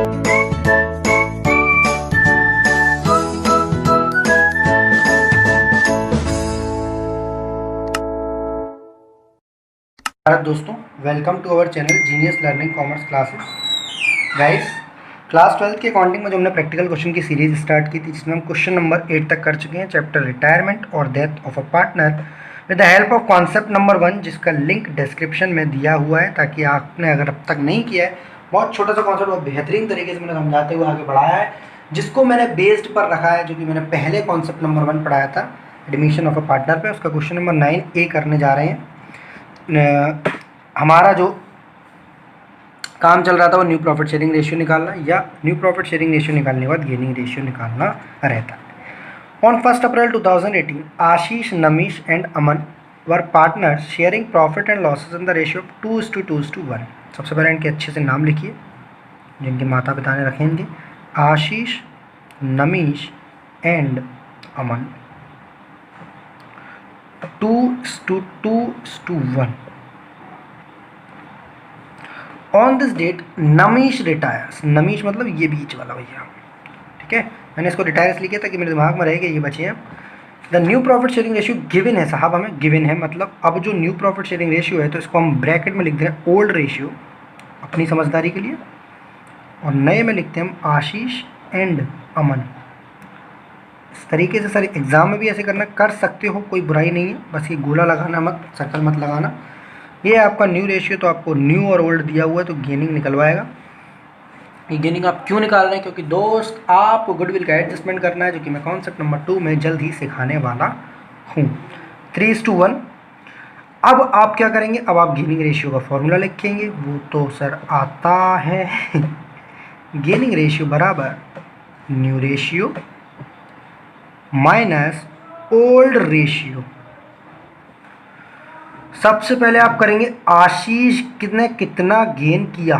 दोस्तों, welcome to our channel genius learning commerce classes. Guys, class 12 के accounting में जो हमने प्रैक्टिकल क्वेश्चन की सीरीज स्टार्ट की थी, जिसमें हम क्वेश्चन नंबर 8 तक कर चुके हैं, चैप्टर रिटायरमेंट और death of a partner with the help of concept number 1, जिसका लिंक डिस्क्रिप्शन में दिया हुआ है, ताकि आपने अगर अब तक नहीं किया है, बहुत छोटा सा कॉन्सेप्ट बहुत बेहतरीन तरीके से मैंने समझाते हुए आगे बढ़ाया है, जिसको मैंने बेस्ड पर रखा है, जो कि मैंने पहले कॉन्सेप्ट नंबर 1 पढ़ाया था एडमिशन ऑफ अ पार्टनर पे। उसका क्वेश्चन नंबर 9A करने जा रहे हैं। हमारा जो काम चल रहा था वो न्यू प्रॉफिट शेयरिंग रेशियो निकालना, या न्यू प्रॉफिट शेयरिंग रेशियो निकालने के बाद गेनिंग रेशियो निकालना रहता है। On 1 April 2018, Ashish, Namish and Aman were partners sharing profit and losses in the ratio of 2:2:1। सबसे पहले इनके अच्छे से नाम लिखिए, जिनके माता पिता ने रखे इनके, Ashish, Namish and Aman, 2:2:1। On this date Namish retires, Namish मतलब ये बीच वाला भैया, ठीक है। मैंने इसको रिटायर्स लिखा था कि मेरे दिमाग में रहेगा, ये बचे हैं। The new profit sharing ratio given है साहब, हमें गिवन है, मतलब अब जो न्यू प्रॉफिट शेयरिंग रेशियो है, तो इसको हम ब्रैकेट में लिख दे रहे हैं ओल्ड रेशियो, अपनी समझदारी के लिए, और नए में लिखते हैं हम आशीष एंड अमन। इस तरीके से सर एग्जाम में भी ऐसे करना कर सकते हो, कोई बुराई नहीं है, बस ये गोला लगाना मत, सर्कल मत लगाना। ये आपका न्यू रेशियो, तो आपको न्यू और ओल्ड दिया हुआ है, तो गेनिंग निकलवाएगा। ये गेनिंग आप क्यों निकाल रहे हैं? क्योंकि दोस्त आपको गुडविल का एडजस्टमेंट करना है, जो कि मैं कॉन्सेप्ट नंबर 2 में जल्द ही सिखाने वाला हूँ। 3:1। अब आप क्या करेंगे? अब आप गेनिंग रेशियो का फॉर्मूला लिखेंगे, वो तो सर आता है गेनिंग रेशियो बराबर new ratio minus old ratio. सबसे पहले आप करेंगे आशीष ने कितना गेन किया,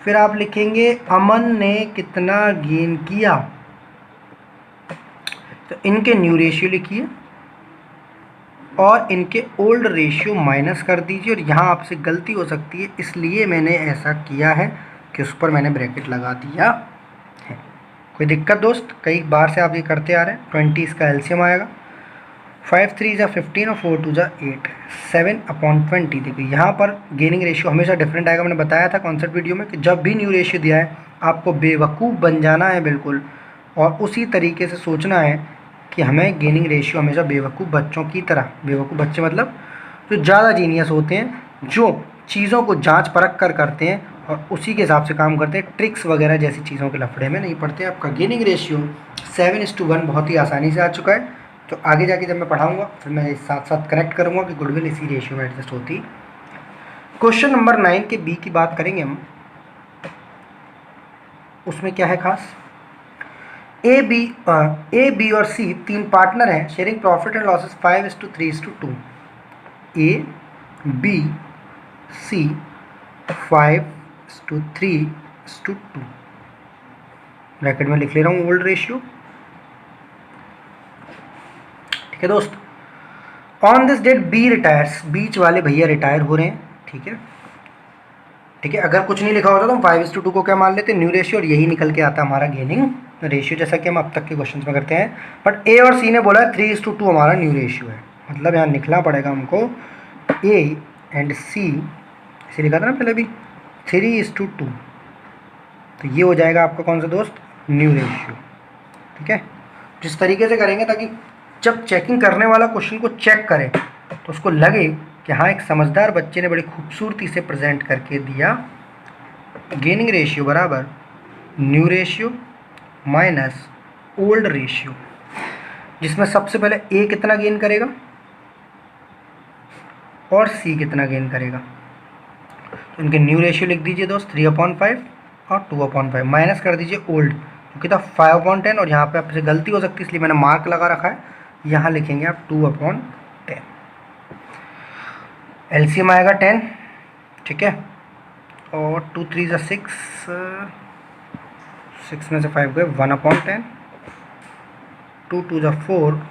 फिर आप लिखेंगे अमन ने कितना गेन किया, तो इनके न्यू रेशियो लिखिए और इनके ओल्ड रेशियो माइनस कर दीजिए। और यहाँ आपसे गलती हो सकती है, इसलिए मैंने ऐसा किया है कि उस पर मैंने ब्रैकेट लगा दिया है। कोई दिक्कत दोस्त? कई बार से आप ये करते आ रहे हैं। 20 इसका एलसीएम आएगा, 5 3 = 15 और 4 2 = 8, 7/20। देखिए यहाँ पर गेनिंग रेशियो हमेशा डिफरेंट आएगा। मैंने बताया था कॉन्सेप्ट वीडियो में कि जब भी न्यू रेशियो दिया है, आपको बेवकूफ़ बन जाना है बिल्कुल, और उसी तरीके से सोचना है कि हमें गेनिंग रेशियो हमेशा बेवकूफ़ बच्चों की तरह, बेवकूफ़ बच्चे मतलब जो ज़्यादा जीनियस होते हैं, जो चीज़ों को जाँच परख कर करते हैं और उसी के हिसाब से काम करते हैं, ट्रिक्स वगैरह जैसी चीज़ों के लफड़े में नहीं पड़ते। आपका गेनिंग रेशियो 7:1 बहुत ही आसानी से आ चुका है। तो आगे जाके जब मैं पढ़ाऊंगा, फिर मैं इस साथ साथ कनेक्ट करूंगा कि गुडविल इसी रेशियो में एडजस्ट होती। क्वेश्चन नंबर 9 के बी की बात करेंगे हम। उसमें क्या है खास? ए बी और सी 3 पार्टनर हैं, sharing profit and losses 5:3:2। A B C 5:3:2। Bracket में लिख ले रहा हूँ ओल्ड रेशियो, ठीक है दोस्त। On this date B retires, बीच वाले भैया रिटायर हो रहे हैं, ठीक है, ठीक है। अगर कुछ नहीं लिखा होता तो हम 5:2 को क्या मान लेते? न्यू रेशियो, और यही निकल के आता हमारा गेनिंग रेशियो, जैसा कि हम अब तक के क्वेश्चंस में करते हैं। बट ए और सी ने बोला 3:2 हमारा न्यू रेशियो है, मतलब यहाँ लिखना पड़ेगा हमको ए एंड सी, इसे लिखा था ना पहले भी, 3:2। तो ये हो जाएगा आपका कौन सा दोस्त? न्यू रेशियो, ठीक है। जिस तरीके से करेंगे ताकि जब चेकिंग करने वाला क्वेश्चन को चेक करे तो उसको लगे कि हाँ, एक समझदार बच्चे ने बड़ी खूबसूरती से प्रेजेंट करके दिया। गेनिंग रेशियो बराबर new ratio minus old ratio, जिसमें सबसे पहले ए कितना गेन करेगा और सी कितना गेन करेगा। तो इनके न्यू रेशियो लिख दीजिए दोस्त, 3/5 और 2/5, माइनस कर दीजिए ओल्ड, क्योंकि था 5/10, और यहाँ पे आपसे गलती हो सकती है इसलिए मैंने मार्क लगा रखा है, यहाँ लिखेंगे आप 2/10। एलसीएम आएगा 10, ठीक है, और 2 3 = 6, 6 में से 5 गए, 1/10, 2 2 = 4,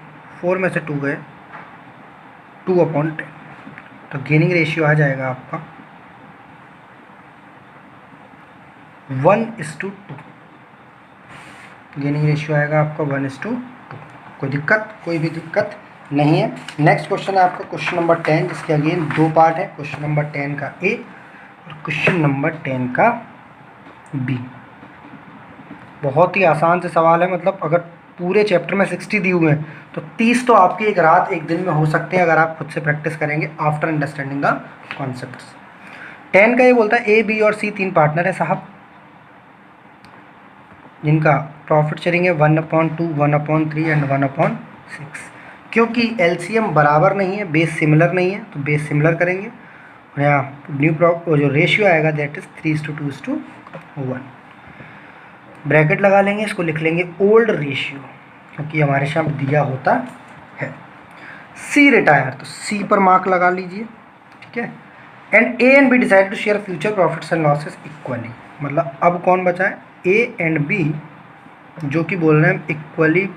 4 में से 2 गए, 2/10। तो गेनिंग रेशियो आ जाएगा आपका 1:2। गेनिंग रेशियो आएगा आपका 1:2। कोई भी दिक्कत नहीं है। नेक्स्ट क्वेश्चन है आपका क्वेश्चन नंबर 10, जिसके अगेन दो पार्ट है, क्वेश्चन नंबर 10 का ए और क्वेश्चन नंबर 10 का बी। बहुत ही आसान से सवाल है, मतलब अगर पूरे चैप्टर में 60 दिए हुए हैं तो 30 तो आपकी एक रात एक दिन में हो सकते हैं, अगर आप खुद से प्रैक्टिस करेंगे आफ्टर अंडरस्टैंडिंग द कॉन्सेप्ट्स। 10 का ये बोलता है ए, बी और सी 3 पार्टनर है साहब, जिनका प्रॉफिट शेयरिंग है 1/2, 1/3 एंड 1/6। क्योंकि एलसीएम बराबर नहीं है, बेस सिमिलर नहीं है, तो बेस सिमिलर करेंगे और यहाँ जो रेशियो आएगा दैट इज 3:2:1। ब्रैकेट लगा लेंगे, इसको लिख लेंगे ओल्ड रेशियो, क्योंकि हमारे साथ दिया होता है। सी रिटायर, तो सी पर मार्क लगा लीजिए, ठीक है। And A and B decide to share future profits and losses equally, मतलब अब कौन बचा है, ए एंड बी, जो कि बोल रहे हैं इक्वली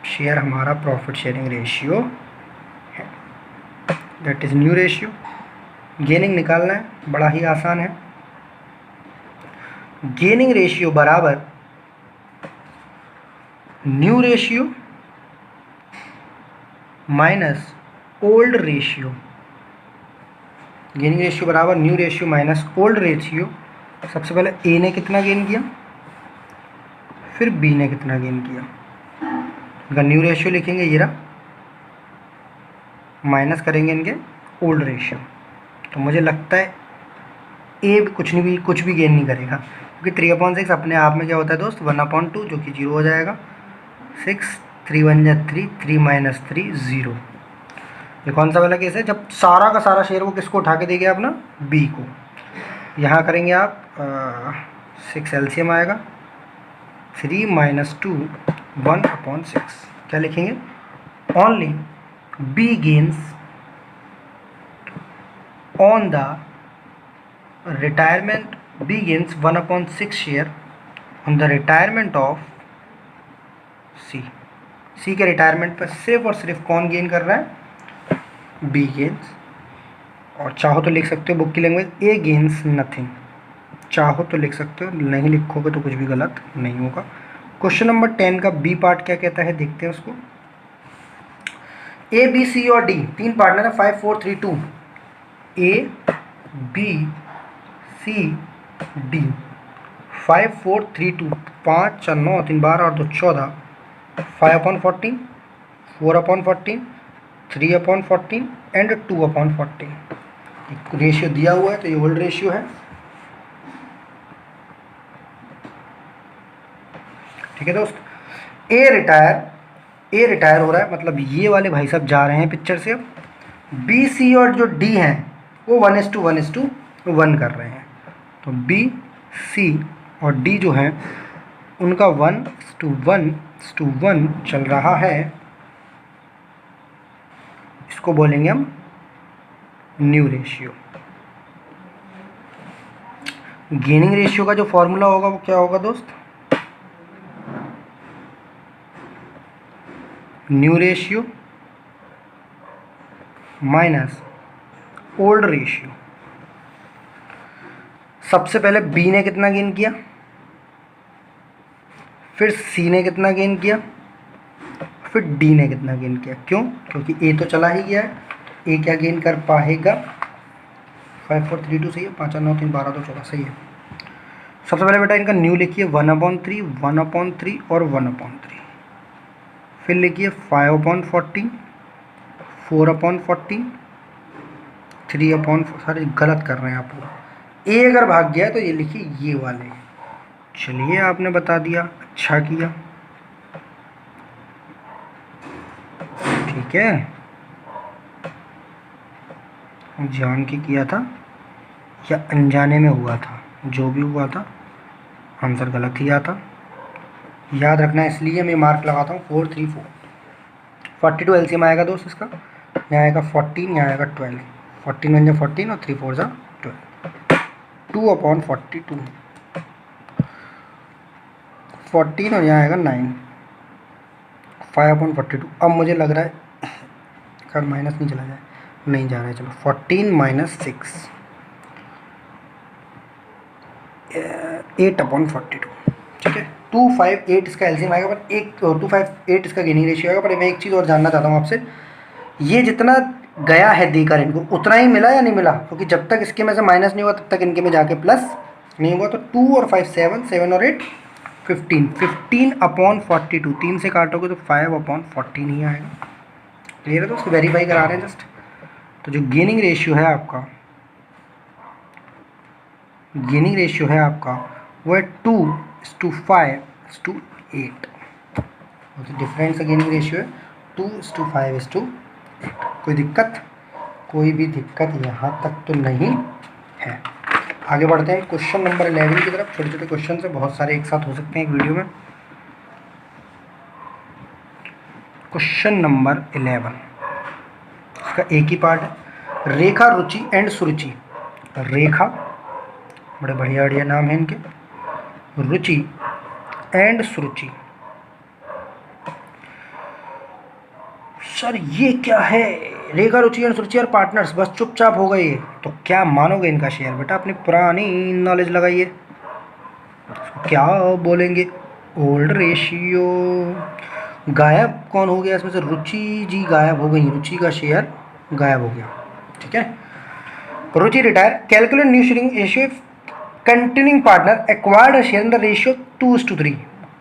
शेयर हमारा प्रॉफिट शेयरिंग रेशियो है, that is new ratio. Gaining निकालना है, बड़ा ही आसान है। गेनिंग रेशियो बराबर new ratio minus old ratio. Gaining ratio बराबर new ratio minus old ratio. सबसे पहले ए ने कितना गेन किया, फिर बी ने कितना गेन किया। इनका न्यू रेशियो लिखेंगे ये रहा, माइनस करेंगे इनके ओल्ड रेशियो। तो मुझे लगता है ए कुछ भी गेन नहीं करेगा, क्योंकि 3/6 अपने आप में क्या होता है दोस्त, 1/2, जो कि 0 हो जाएगा। 6, 3 1 जा 3, 3 - 3 0। ये कौन सा वाला केस है, जब सारा का सारा शेयर वो किसको उठा के देगा, अपना बी को। यहाँ करेंगे आप 6 एलसीएम आएगा, 3 - 2 1/6। क्या लिखेंगे, only B gains on the retirement, B gains 1/6 share on the retirement of C. C के रिटायरमेंट पर सिर्फ और सिर्फ कौन गेन कर रहा है, बी गेन्स। और चाहो तो लिख सकते हो बुक की लैंग्वेज, ए गेन्स नथिंग। चाहो तो लिख सकते हो, नहीं लिखोगे तो कुछ भी गलत नहीं होगा। क्वेश्चन नंबर 10 का बी पार्ट क्या कहता है, देखते हैं उसको। ए, बी, सी और डी 3 पार्टनर है, 5 4 3 2। ए, बी, सी, डी 5 4 3 2, 5 4 9 3 12 और 2 14, 5/14, 4/14, 3/14 एंड 2/14। रेशियो दिया हुआ है, तो ये ओल्ड रेशियो है, ठीक है दोस्त। ए रिटायर हो रहा है, मतलब ये वाले भाई साहब जा रहे हैं पिक्चर से। अब बी, सी और जो डी हैं वो 1:1 कर रहे हैं, तो बी, सी और डी जो हैं उनका 1:1 चल रहा है। इसको बोलेंगे हम न्यू रेशियो। गेनिंग रेशियो का जो फॉर्मूला होगा वो क्या होगा दोस्त, new ratio minus old ratio. सबसे पहले बी ने कितना गेन किया, फिर सी ने कितना गेन किया, फिर डी ने कितना गेन किया। क्यों, क्योंकि ए तो चला ही गया है, ए क्या गेन कर पाएगा, 5 4 3 2 सही है, 5 9 3 12 2 14 सही है। सबसे पहले बेटा इनका न्यू लिखिए 1/3, 1/3 और 1/3। फिर लिखिए 5/14, 4/14, 3/4। सारे गलत कर रहे हैं आप पूरा। ए अगर भाग गया है तो ये लिखिए ये वाले। चलिए आपने बता दिया, अच्छा किया, ठीक है। जान के किया था या अनजाने में हुआ था, जो भी हुआ था आंसर गलत ही आता। याद रखना, इसलिए मैं मार्क लगाता हूँ 4 3 4। 42 एलसीएम आएगा दोस्त इसका, यहाँ आएगा 14, यहाँ आएगा 12। 14 1 जा 14 और 3 4 जा 12। 2/42, 14 और यहाँ आएगा 9, 5/42। अब मुझे लग रहा है खैर माइनस नहीं चला जाए, नहीं जा रहा है, चलो 14 - 6। 8/42, ठीक है। 258 इसका एलसीएम आएगा, पर 258 इसका गेनिंग रेशियो आएगा। पर मैं एक चीज़ और जानना चाहता हूँ आपसे, ये जितना गया है देकर इनको उतना ही मिला या नहीं मिला? क्योंकि जब तक इसके में से माइनस नहीं हुआ तब तक इनके में जाके प्लस नहीं हुआ। तो 2 और 5 7, 7 और 8 15, 15/42, 3 से काटोगे तो 5/14 ही आएगा। क्लियर है दोस्त? वेरीफाई करा रहे हैं जस्ट। तो जो गेनिंग रेशियो है आपका, गेनिंग रेशियो है आपका वो है 2:5:8। तो डिफरेंस गेनिंग रेशियो है 2:5:8। कोई दिक्कत? कोई भी दिक्कत यहाँ तक तो नहीं है। आगे बढ़ते हैं क्वेश्चन नंबर 11 की तरफ। छोटे छोटे क्वेश्चन से बहुत सारे एक साथ हो सकते हैं एक वीडियो में। क्वेश्चन नंबर 11, इसका एक ही पार्ट है, रेखा, रुचि एंड सुरुचि। रेखा, बड़े बढ़िया बढ़िया नाम है इनके, रुचि एंड सुरुचि। सर ये क्या है? रेखा, रुचि एंड सुरुचि और पार्टनर्स, बस चुपचाप हो गए तो क्या मानोगे इनका शेयर? बेटा अपनी पुरानी नॉलेज लगाइए। क्या बोलेंगे? Old ratio. गायब कौन हो गया इसमें से? रुचि जी गायब हो गई, रुचि का शेयर गायब हो गया, ठीक है। Ruchi retire, calculate new sharing ratio, continuing partner acquired share in the ratio 2:3।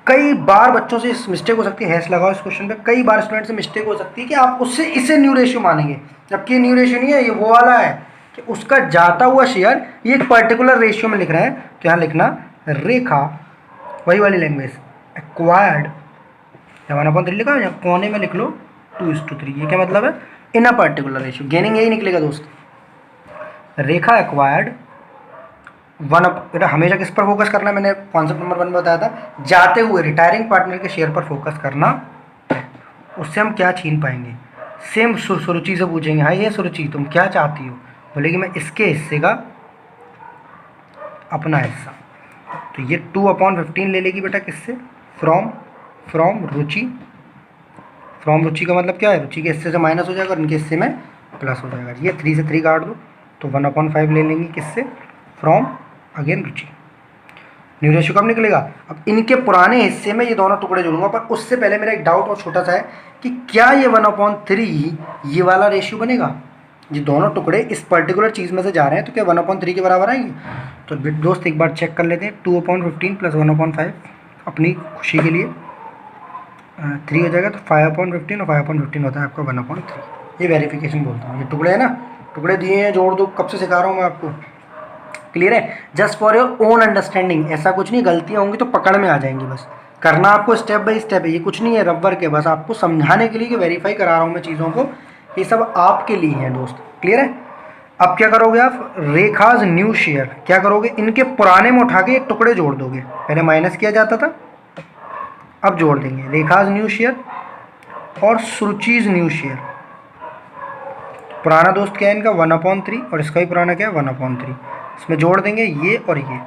कई बार बच्चों से इस मिस्टेक हो सकती है, हैश लगाओ इस क्वेश्चन पे, कई बार स्टूडेंट से मिस्टेक हो सकती है कि आप उससे इसे न्यू रेशियो मानेंगे, जबकि न्यू रेशियो नहीं है, ये वो वाला है कि उसका जाता हुआ शेयर ये एक पर्टिकुलर रेशियो में लिख रहे हैं। तो यहाँ लिखना रेखा, वही वाली लैंग्वेज, एक्वायर्ड, 1/3 लिखा है, कोने में लिख लो 2:3। ये क्या मतलब है? इन अ पर्टिकुलर रेशियो। गेनिंग यही निकलेगा दोस्त। रेखा एक्वायर्ड बेटा हमेशा किस पर फोकस करना है? मैंने कॉन्सेप्ट नंबर 1 में बताया था, जाते हुए रिटायरिंग पार्टनर के शेयर पर फोकस करना। उससे हम क्या छीन पाएंगे? सेम सुरुचि से पूछेंगे, हाँ ये सुरुचि तुम क्या चाहती हो? बोलेगी मैं इसके हिस्से का अपना हिस्सा। तो ये 2/15 ले लेगी बेटा, किससे? From Ruchi. फ्रॉम रुचि का मतलब क्या है? रुचि के हिस्से से माइनस हो जाएगा और इनके हिस्से में प्लस हो जाएगा। ये 3 से 3 काट दो तो 1/5 ले लेंगे, किससे? From again Ruchi. New ratio कब निकलेगा? अब इनके पुराने हिस्से में ये दोनों टुकड़े जोड़ूंगा, पर उससे पहले मेरा एक डाउट और छोटा सा है कि क्या ये 1/3 ये वाला रेशियो बनेगा? ये दोनों टुकड़े इस पर्टिकुलर चीज़ में से जा रहे हैं तो क्या 1/3 के बराबर आएंगे? तो दोस्त एक बार चेक कर लेते हैं। 2/15 प्लस 1/5 अपनी खुशी के लिए 3 हो जाएगा, तो 5/15 और 5/15 होता है आपका 1/3। ये वेरिफिकेशन बोलता हूँ। ये टुकड़े है ना, टुकड़े दिए हैं, जोड़ दो। कब से सिखा रहा हूँ मैं आपको, क्लियर है? Just for your own understanding. ऐसा कुछ नहीं, गलतियाँ होंगी तो पकड़ में आ जाएंगी, बस करना आपको स्टेप बाय स्टेप है। ये कुछ नहीं है रबर के, बस आपको समझाने के लिए कि वेरीफाई करा रहा हूँ मैं चीज़ों को, ये सब आपके लिए है दोस्त, क्लियर है? अब क्या करोगे आप? रेखाज न्यू शेयर क्या करोगे? इनके पुराने में उठा के टुकड़े जोड़ दोगे। पहले माइनस किया जाता था, अब जोड़ देंगे। रेखाज न्यू शेयर और सुरुचिज न्यू शेयर। पुराना दोस्त क्या है इनका? 1/3 और इसका भी पुराना क्या है? 1/3। इसमें जोड़ देंगे ये और ये,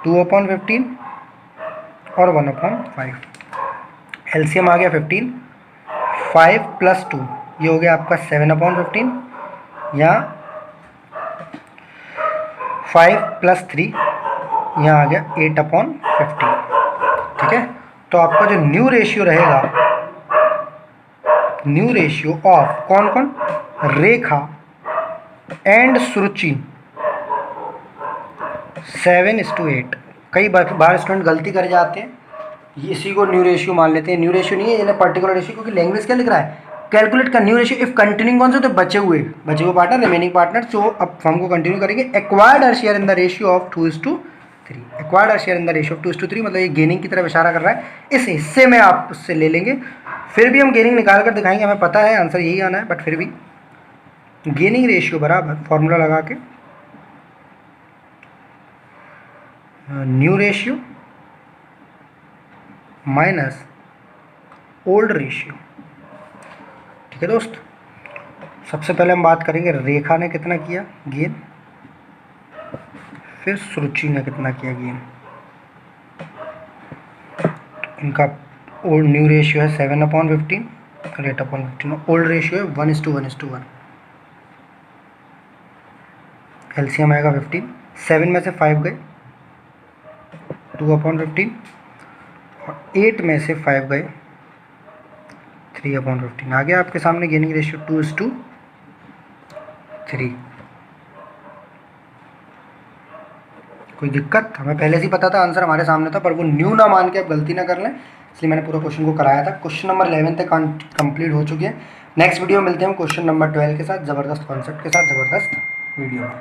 2/15 और 1/5। एलसीएम आ गया 15। 5 + 2 ये हो गया आपका 7/15, या 5 + 3 यहाँ आ गया 8/15, ठीक है। तो आपका जो न्यू रेशियो रहेगा, न्यू रेशियो ऑफ कौन कौन? रेखा एंड सुरुचि 7:8। कई बार स्टूडेंट गलती कर जाते हैं, इसी को न्यू रेशियो मान लेते हैं। न्यू रेशियो नहीं है, ये पर्टिकुलर रेशियो, क्योंकि लैंग्वेज क्या लिख रहा है? कैलकुलेट का न्यू रेशियो इफ कंटिन्यूइंग कौन से? तो बचे हुए पार्टनर, रिमेनिंग पार्टनर। जो अब हम को कंटिन्यू करेंगे, acquired share in the ratio of 2:3। Acquired share in the ratio of 2:3 मतलब ये गेनिंग की तरफ इशारा कर रहा है। इस हिस्से में आप उससे ले लेंगे, फिर भी हम गेनिंग निकाल कर दिखाएंगे, हमें पता है आंसर यही आना है, बट फिर भी गेनिंग रेशियो बराबर फॉर्मूला लगा के new ratio minus old ratio, ठीक है दोस्त। सबसे पहले हम बात करेंगे रेखा ने कितना किया गेन, फिर सुरुचि ने कितना किया गेन। इनका ओल्ड न्यू रेशियो है 7/15 और 8/15। ओल्ड रेशियो है 1:1:1। एलसीएम आएगा 15। 7 में से 5 गए 2/15 और 8 में से 5 गए 3/15 आ गया आपके सामने गेनिंग रेशियो 2:3। कोई दिक्कत? हमें पहले से ही पता था, आंसर हमारे सामने था, पर वो न्यू ना मान के आप गलती ना कर लें, इसलिए मैंने पूरा क्वेश्चन को कराया था। क्वेश्चन नंबर 11 तक कंप्लीट हो चुकी है। नेक्स्ट वीडियो मिलते हैं हम क्वेश्चन नंबर 12 के साथ, ज़बरदस्त कॉन्सेप्ट के साथ, ज़बरदस्त वीडियो।